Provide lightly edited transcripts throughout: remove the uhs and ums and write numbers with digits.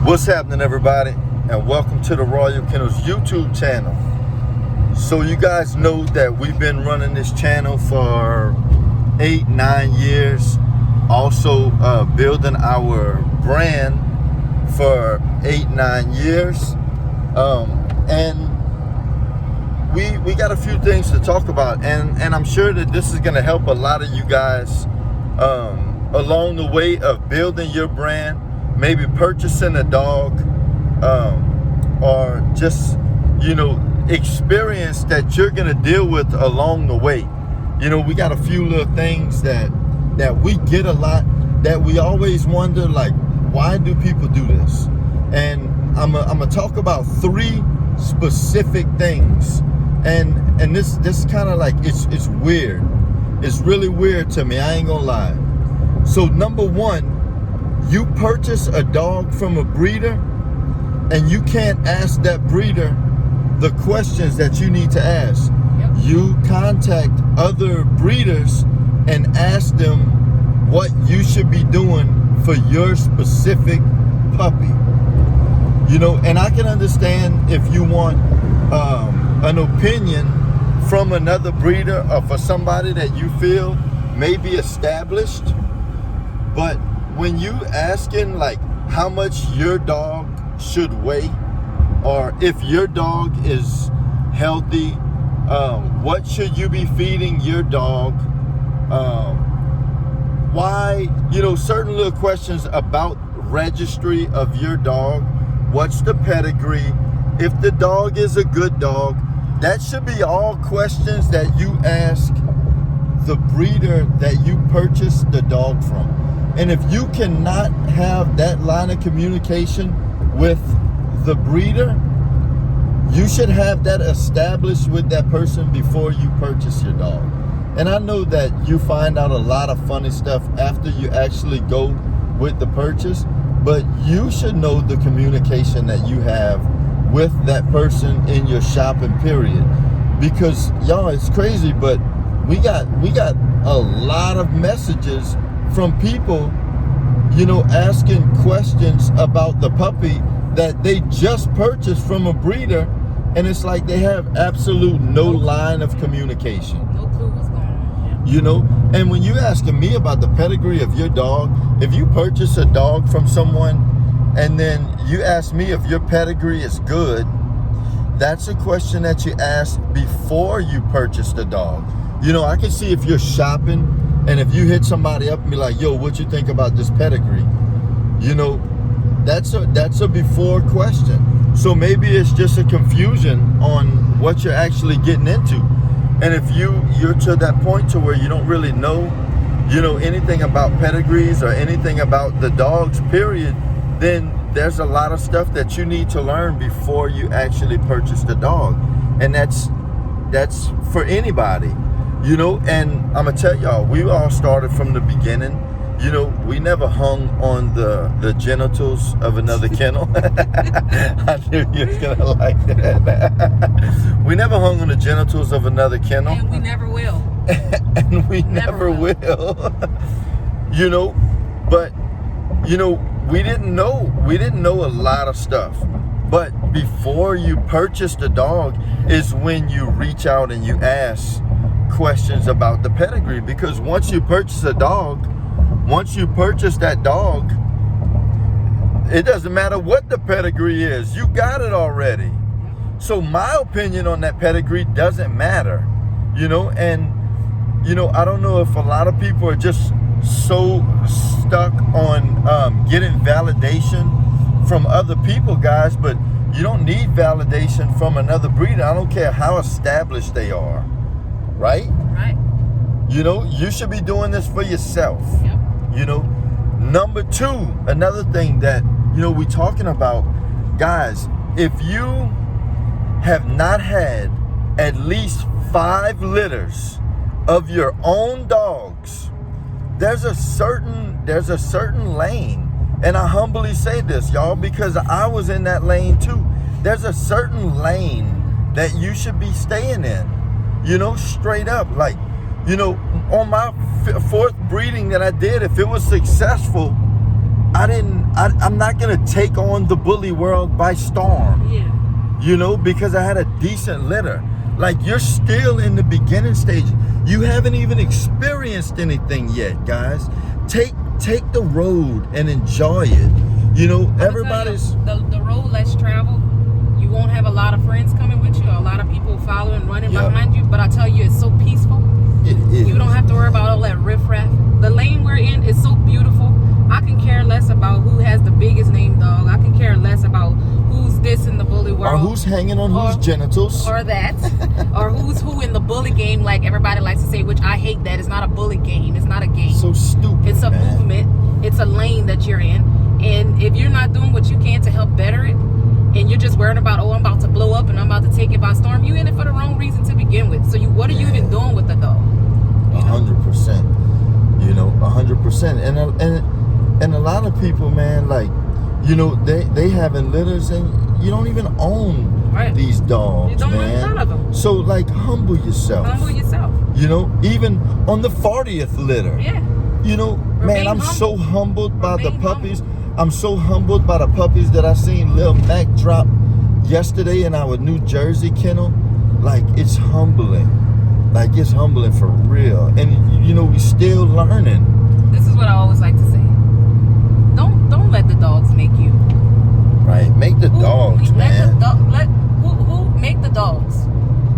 What's happening, everybody, and welcome to the Royal Kennels YouTube channel. So you guys know that we've been running this channel for 8-9 years, also building our brand for 8-9 years, and we got a few things to talk about, and I'm sure that this is going to help a lot of you guys along the way of building your brand, maybe purchasing a dog, or just, experience that you're going to deal with along the way. We got a few little things that we get a lot, that we always wonder, like, why do people do this? And I'm gonna talk about 3 specific things, and this kind of like, it's weird. It's really weird to me, I ain't gonna lie. So number 1, you purchase a dog from a breeder, and you can't ask that breeder the questions that you need to ask. Yep. You contact other breeders and ask them what you should be doing for your specific puppy. And I can understand if you want an opinion from another breeder or for somebody that you feel may be established, but when you asking like how much your dog should weigh, or if your dog is healthy, what should you be feeding your dog, why, certain little questions about registry of your dog, what's the pedigree, if the dog is a good dog. That should be all questions that you ask the breeder that you purchased the dog from. And if you cannot have that line of communication with the breeder, you should have that established with that person before you purchase your dog. And I know that you find out a lot of funny stuff after you actually go with the purchase, but you should know the communication that you have with that person in your shopping period. Because y'all, it's crazy, but we got a lot of messages from people, asking questions about the puppy that they just purchased from a breeder, and it's like they have absolute no line of communication. No clue what's going on. And when you asking me about the pedigree of your dog, if you purchase a dog from someone and then you ask me if your pedigree is good, that's a question that you ask before you purchase the dog. I can see if you're shopping and if you hit somebody up and be like, yo, what you think about this pedigree? That's a before question. So maybe it's just a confusion on what you're actually getting into. And if you're to that point to where you don't really know, anything about pedigrees or anything about the dogs, period, then there's a lot of stuff that you need to learn before you actually purchase the dog. And that's for anybody, and I'm gonna tell y'all, we all started from the beginning. We never hung on the genitals of another kennel. I knew you was gonna like that. We never hung on the genitals of another kennel. And we never will. And we never will. But we didn't know a lot of stuff. But before you purchase the dog is when you reach out and you ask questions about the pedigree. Because once you purchase that dog, it doesn't matter what the pedigree is, you got it already. So my opinion on that pedigree doesn't matter, and I don't know if a lot of people are just so stuck on getting validation from other people, guys, but you don't need validation from another breeder. I don't care how established they are, right? Right. You should be doing this for yourself. Yep. Number 2, another thing that, we talking about, guys, if you have not had at least 5 litters of your own dogs, there's a certain lane. And I humbly say this, y'all, because I was in that lane too. There's a certain lane that you should be staying in, straight up. Like, on my 4th breeding that I did, if it was successful, I'm not gonna take on the bully world by storm. Yeah. You know, because I had a decent litter. Like, you're still in the beginning stage. You haven't even experienced anything yet, guys. Take the road and enjoy it. You know, everybody's the road less traveled. You won't have a lot of friends coming with you, or a lot of people following, running behind you. But I tell you, it's so peaceful. It is. You don't have to worry about all that riffraff. The lane we're in is so beautiful. I can care less about who has the biggest name dog. I can care less about who's this in the bully world. Or who's hanging on whose genitals. Or that. Or who's who in the bully game, like everybody likes to say, which I hate that. It's not a bully game. It's not a game. So stupid, It's a movement. It's a lane that you're in. And if you're not doing what you can to help better it, and you're just worried about, oh, I'm about to blow up and I'm about to take it by storm, you in it for the wrong reason to begin with. So what are you even doing with the dog? 100%. You know, 100%. And a lot of people, man, like, you know, they having litters and you don't even own these dogs, you don't man. own none of them. So, like, humble yourself. Humble yourself. You know, even on the 40th litter. Yeah. You know, man, I'm humble. so humbled by the Remain puppies. humble. I'm so humbled by the puppies that I seen Lil Mac drop yesterday in our New Jersey kennel. Like, it's humbling. Like, it's humbling for real. And, you know, we still learning. This is what I always like to say. Don't let the dogs make you. Right. Make the dogs, man. Who make the dogs?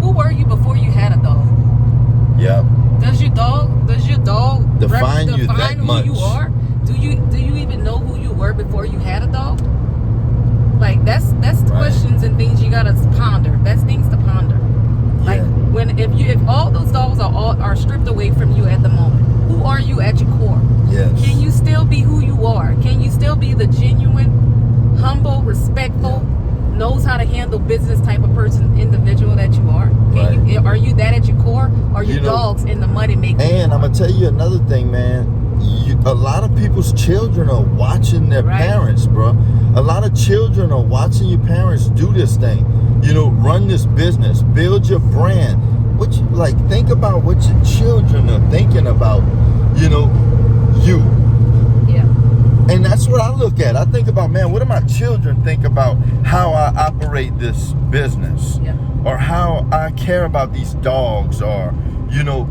Who were you before you had a dog? Yep. Does your dog define you that who much? you are? Do you even know who you were before you had a dog? Like, that's questions and things you gotta ponder. That's things to ponder. Like, if all those dogs are stripped away from you at the moment, who are you at your core? Yes. Can you still be who you are? Can you still be the genuine, humble, respectful, knows how to handle business type of individual that you are? Are you that at your core? Or are you dogs in the muddy making? And I'm gonna tell you another thing, man. A lot of people's children are watching their parents, bro. A lot of children are watching your parents do this thing. You know, run this business, build your brand. Think about what your children are thinking about. You know, you. Yeah. And that's what I look at. I think about, man, what do my children think about how I operate this business? Yeah. Or how I care about these dogs, or, you know,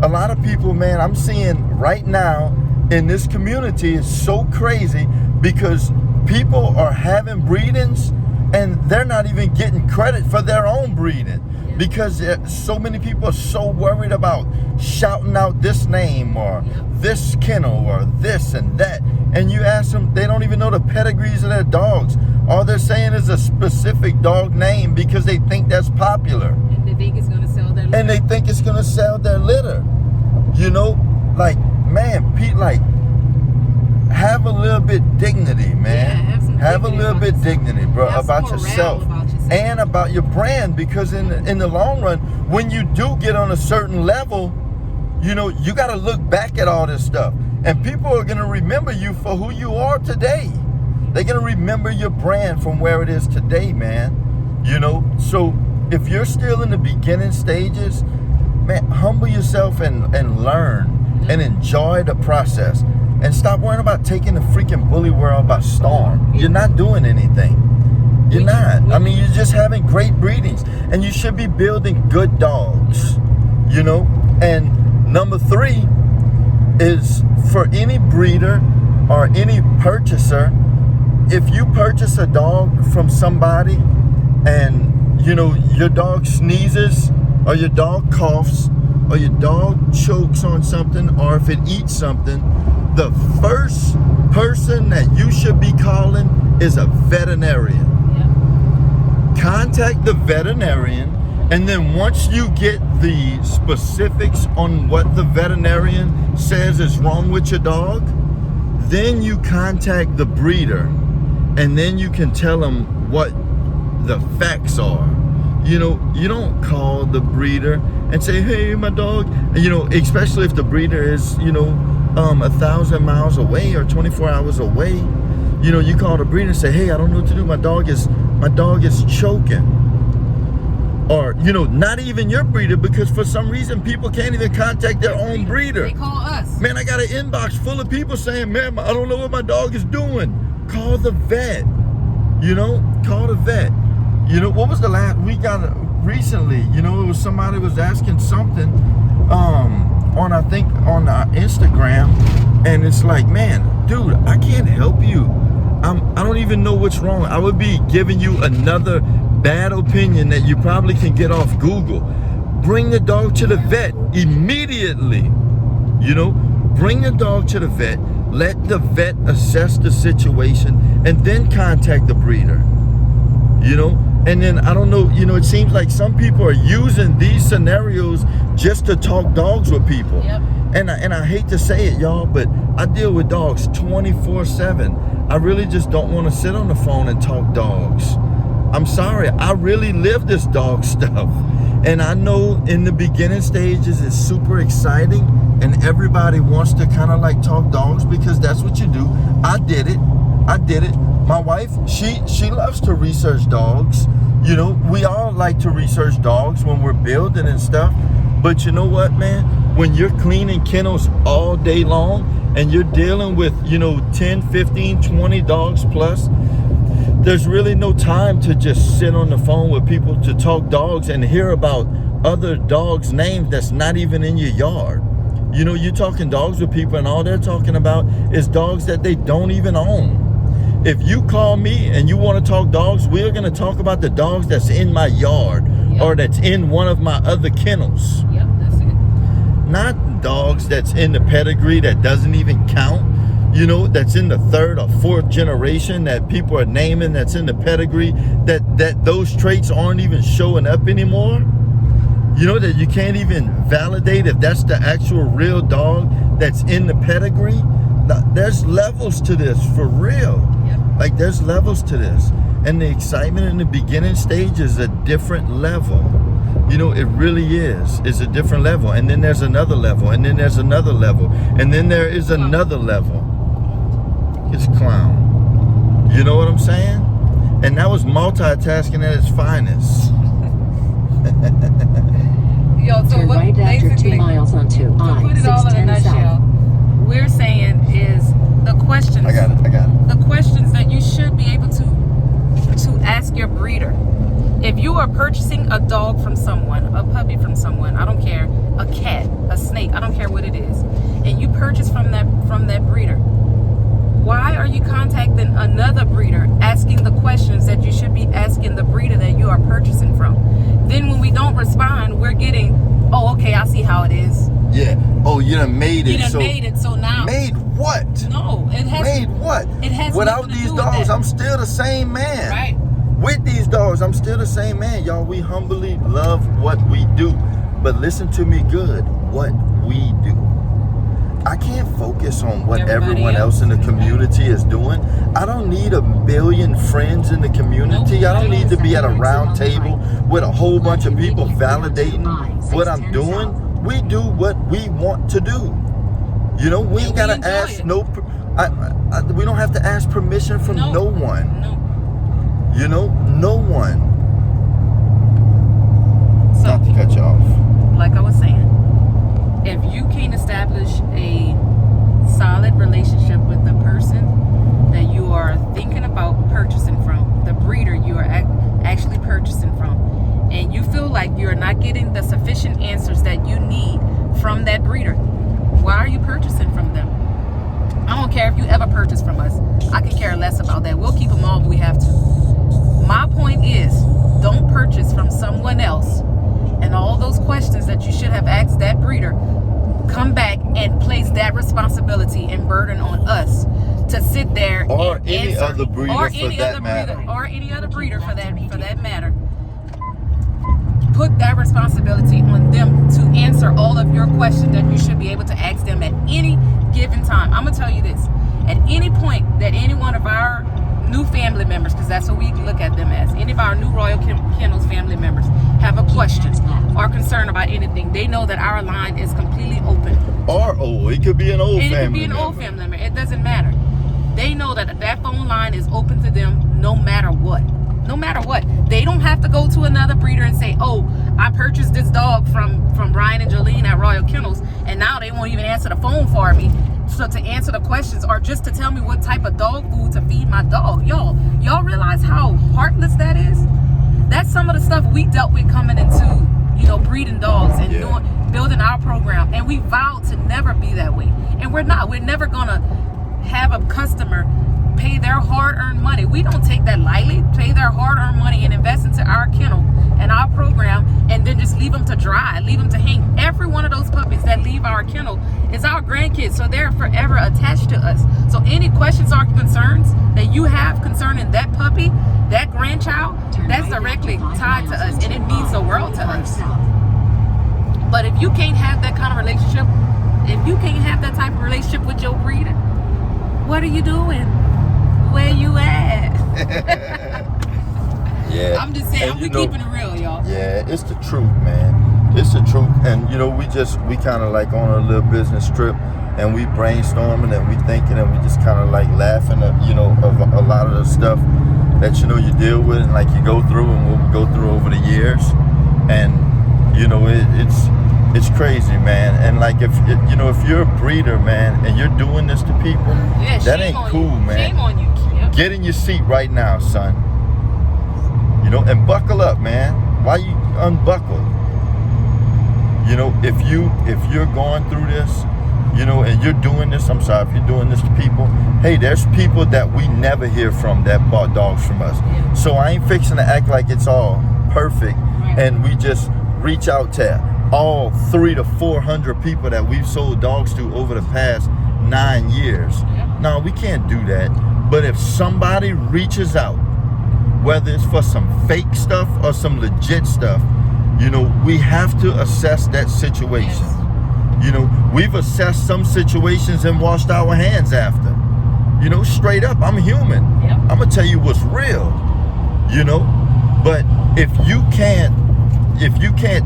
a lot of people, man, I'm seeing right now in this community is so crazy because people are having breedings and they're not even getting credit for their own breeding because so many people are so worried about shouting out this name or this kennel or this and that. And you ask them, they don't even know the pedigrees of their dogs. All they're saying is a specific dog name because they think that's popular. And they think it's going to sell their litter. And they think it's going to sell their litter. You know, like, man, Pete, like, have a little bit dignity, man. Have a little bit dignity, bro, about yourself and about your brand, because in the long run, when you do get on a certain level, you know, you got to look back at all this stuff. And people are going to remember you for who you are today. They're going to remember your brand from where it is today, man. You know, so if you're still in the beginning stages, man, humble yourself and learn and enjoy the process. And stop worrying about taking the freaking bully world by storm. You're not doing anything. You're not. I mean, you're just having great breedings. And you should be building good dogs. You know? And number 3 is for any breeder or any purchaser, if you purchase a dog from somebody and, you know, your dog sneezes or your dog coughs or your dog chokes on something or if it eats something, the first person that you should be calling is a veterinarian. Contact the veterinarian, and then once you get the specifics on what the veterinarian says is wrong with your dog, then you contact the breeder, and then you can tell them what the facts are. You know, you don't call the breeder and say, hey, my dog, you know, especially if the breeder is, you know, 1,000 miles away or 24 hours away. You know, you call the breeder and say, hey, I don't know what to do. My dog is choking. or not even your breeder, because for some reason people can't even contact their own breeder. They call us. Man, I got an inbox full of people saying, man, I don't know what my dog is doing. Call the vet. Call the vet. What was the last we got recently? It was somebody was asking something on Instagram, and it's like, man, dude, I can't help you. I don't even know what's wrong. I would be giving you another bad opinion that you probably can get off Google. Bring the dog to the vet immediately. Bring the dog to the vet. Let the vet assess the situation and then contact the breeder. And then I don't know, it seems like some people are using these scenarios just to talk dogs with people. Yep. And I hate to say it, y'all, but I deal with dogs 24/7. I really just don't want to sit on the phone and talk dogs. I'm sorry, I really live this dog stuff. And I know in the beginning stages it's super exciting and everybody wants to kind of like talk dogs because that's what you do. I did it. My wife, she loves to research dogs. We all like to research dogs when we're building and stuff. But you know what, man? When you're cleaning kennels all day long and you're dealing with, 10, 15, 20 dogs plus, there's really no time to just sit on the phone with people to talk dogs and hear about other dogs' names that's not even in your yard. You're talking dogs with people and all they're talking about is dogs that they don't even own. If you call me and you want to talk dogs, we're going to talk about the dogs that's in my yard or that's in one of my other kennels. Yep, that's it. Not dogs that's in the pedigree that doesn't even count. That's in the third or fourth generation that people are naming, that's in the pedigree, that those traits aren't even showing up anymore. That you can't even validate if that's the actual real dog that's in the pedigree. There's levels to this, for real. Yep. Like, there's levels to this. And the excitement in the beginning stage is a different level. It really is. It's a different level. And then there's another level. And then there's another level. And then there is another level. It's clown. You know what I'm saying? And that was multitasking at its finest. So turn what, right after 2 miles onto to put it all in a I-610 nutshell, south. we're saying is the questions. I got it. The questions that you should be able to ask your breeder. If you are purchasing a dog from someone, a puppy from someone, I don't care, a cat, a snake, I don't care what it is, and you purchase from that breeder, why are you contacting another breeder asking the questions that you should be asking the breeder that you are purchasing from? Then when we don't respond, we're getting, oh, okay, I see how it is. Yeah. Oh, you done made it. You done made it, so now. Made what? No, it has. Made what? It has Without nothing to these do with dogs, that. I'm still the same man. Right. With these dogs, I'm still the same man. Y'all, we humbly love what we do. But listen to me good. What we do. I can't focus on what everyone else in the community is doing. I don't need a billion friends in the community. Nope. I don't need to be at a round table with a whole bunch of people validating what I'm doing. We do what we want to do. We ain't gotta ask we don't have to ask permission from no one. No. No one. So, Not to cut you off. like I was saying, if you can't establish a solid relationship with the person that you are thinking about purchasing from, the breeder you are actually purchasing from, and you feel like you're not getting the sufficient answers that you need from that breeder, why are you purchasing from them? I don't care if you ever purchase from us. I can care less about that. We'll keep them all if we have to. My point is, don't purchase from someone else, and all those questions that you should have asked that breeder, come back and place that responsibility and burden on us to sit there or and any answer, other breeder or for any that other matter. breeder, or any other breeder for that matter. Put that responsibility on them to answer all of your questions that you should be able to ask them at any given time. I'm gonna tell you this: at any point that any one of our new family members, because that's what we look at them as, any of our new Royal Kennels family members have a question or concern about anything, they know that our line is completely open. Or it could be an old family member. It could be an old family member. It doesn't matter. They know that that phone line is open to them no matter what. No matter what. they don't have to go to another breeder and say, oh, I purchased this dog from Brian and Jolene at Royal Kennels, and now they won't even answer the phone for me. So to answer the questions or just to tell me what type of dog food to feed my dog. Y'all realize how heartless that is? That's some of the stuff we dealt with coming into, you know, breeding dogs and building our program. And we vowed to never be that way. And we're not. We're never gonna have a customer pay their hard-earned money. We don't take that lightly. Pay their hard-earned money and invest into our kennel and our program, and then just leave them to dry, leave them to hang. Every one of those puppies that leave our kennel is our grandkids, so they're forever attached to us. So any questions or concerns that you have concerning that puppy, that grandchild, that's directly tied to us, and it means the world to us. But if you can't have that kind of relationship, if you can't have that type of relationship with your breeder, what are you doing? Where you at? Yeah. I'm just saying, we keeping it real, y'all. Yeah, it's the truth, man. It's the truth. And you know, we kind of like on a little business trip, and we brainstorming and we thinking, and we just kind of like laughing at, you know, of a lot of the stuff that, you know, you deal with and like you go through and we'll go through over the years. And you know, it's crazy, man. And like if you're a breeder, man, and you're doing this to people, that ain't cool, man. Shame on you. Yep. Get in your seat right now, son. You know, and buckle up, man. Why you unbuckle? You know, if you're going through this, you know, and you're doing this, I'm sorry, if you're doing this to people, hey, there's people that we never hear from that bought dogs from us. Yeah. So I ain't fixing to act like it's all perfect, and we just reach out to all 300 to 400 people that we've sold dogs to over the past 9 years. Yeah. No, we can't do that. But if somebody reaches out, whether it's for some fake stuff or some legit stuff, you know, we have to assess that situation. Yes. You know, we've assessed some situations and washed our hands after. You know, straight up, I'm human. Yep. I'm gonna tell you what's real. You know, but if you can't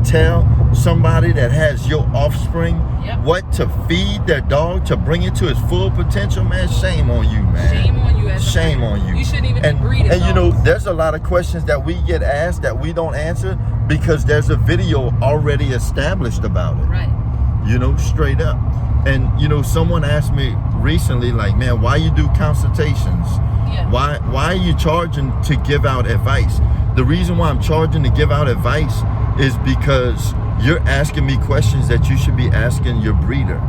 tell somebody that has your offspring what to feed their dog to bring it to its full potential, man, shame on you, man. Shame on you. Shame on you. You shouldn't even be breeding And you know, dogs. there's a lot of questions that we get asked that we don't answer because there's a video already established about it. Right. You know, straight up. And you know, someone asked me recently, like, man, why you do consultations? Yeah. Why are you charging to give out advice? The reason why I'm charging to give out advice is because you're asking me questions that you should be asking your breeder.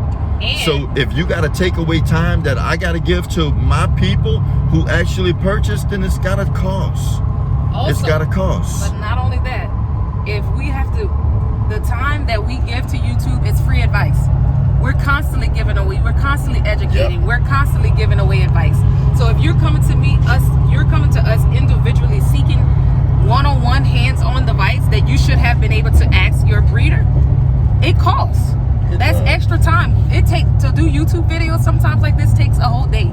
And So if you got to take away time that I got to give to my people who actually purchased, then it's got to cost. also, It's got to cost. But not only that, if we have to, the time that we give to YouTube is free advice. We're constantly giving away, we're constantly educating, we're constantly giving away advice. So if you're coming to us individually seeking one-on-one, hands-on advice that you should have been able to ask your breeder, it costs. That's extra time. It takes to do YouTube videos. Sometimes like this takes a whole day.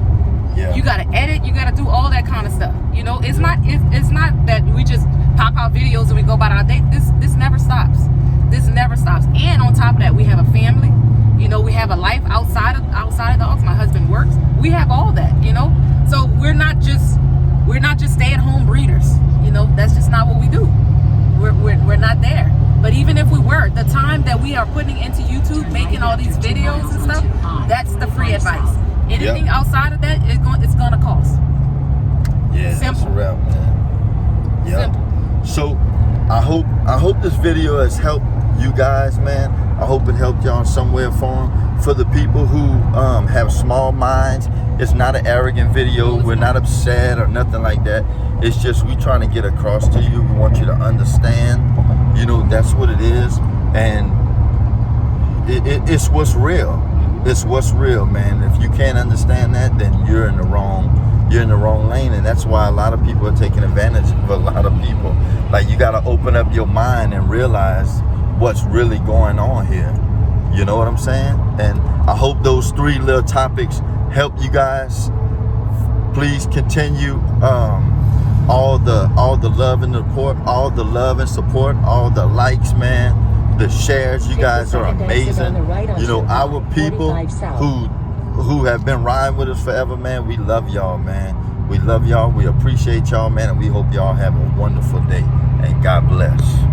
Yeah. You gotta edit. You gotta do all that kind of stuff. You know, it's not that we just pop out videos and we go about our day. This never stops. This never stops. And on top of that, we have a family. You know, we have a life outside of dogs. My husband works. We have all that. You know, so we're not just stay-at-home breeders. You know, that's just not what we do. We're not there. But even if we were, the time that we are putting into YouTube, making all these videos and stuff, that's the free advice. Anything outside of that, it's gonna cost. Yeah, Simple. that's a wrap, man. Yeah. Simple. So I hope this video has helped you guys, man. I hope it helped y'all in some way or form. For the people who have small minds, it's not an arrogant video. We're not upset or nothing like that. It's just we trying to get across to you. We want you to understand, you know, that's what it is. And it's what's real. It's what's real, man. If you can't understand that, then you're in the wrong lane. And that's why a lot of people are taking advantage of a lot of people. Like, you got to open up your mind and realize what's really going on here. You know what I'm saying? And I hope those 3 little topics help you guys. Please continue all the love and support, all the love and support, all the likes, man. The shares, you guys are amazing. You know, our people who have been riding with us forever, man, we love y'all, man. We love y'all. We appreciate y'all, man. And we hope y'all have a wonderful day. And God bless.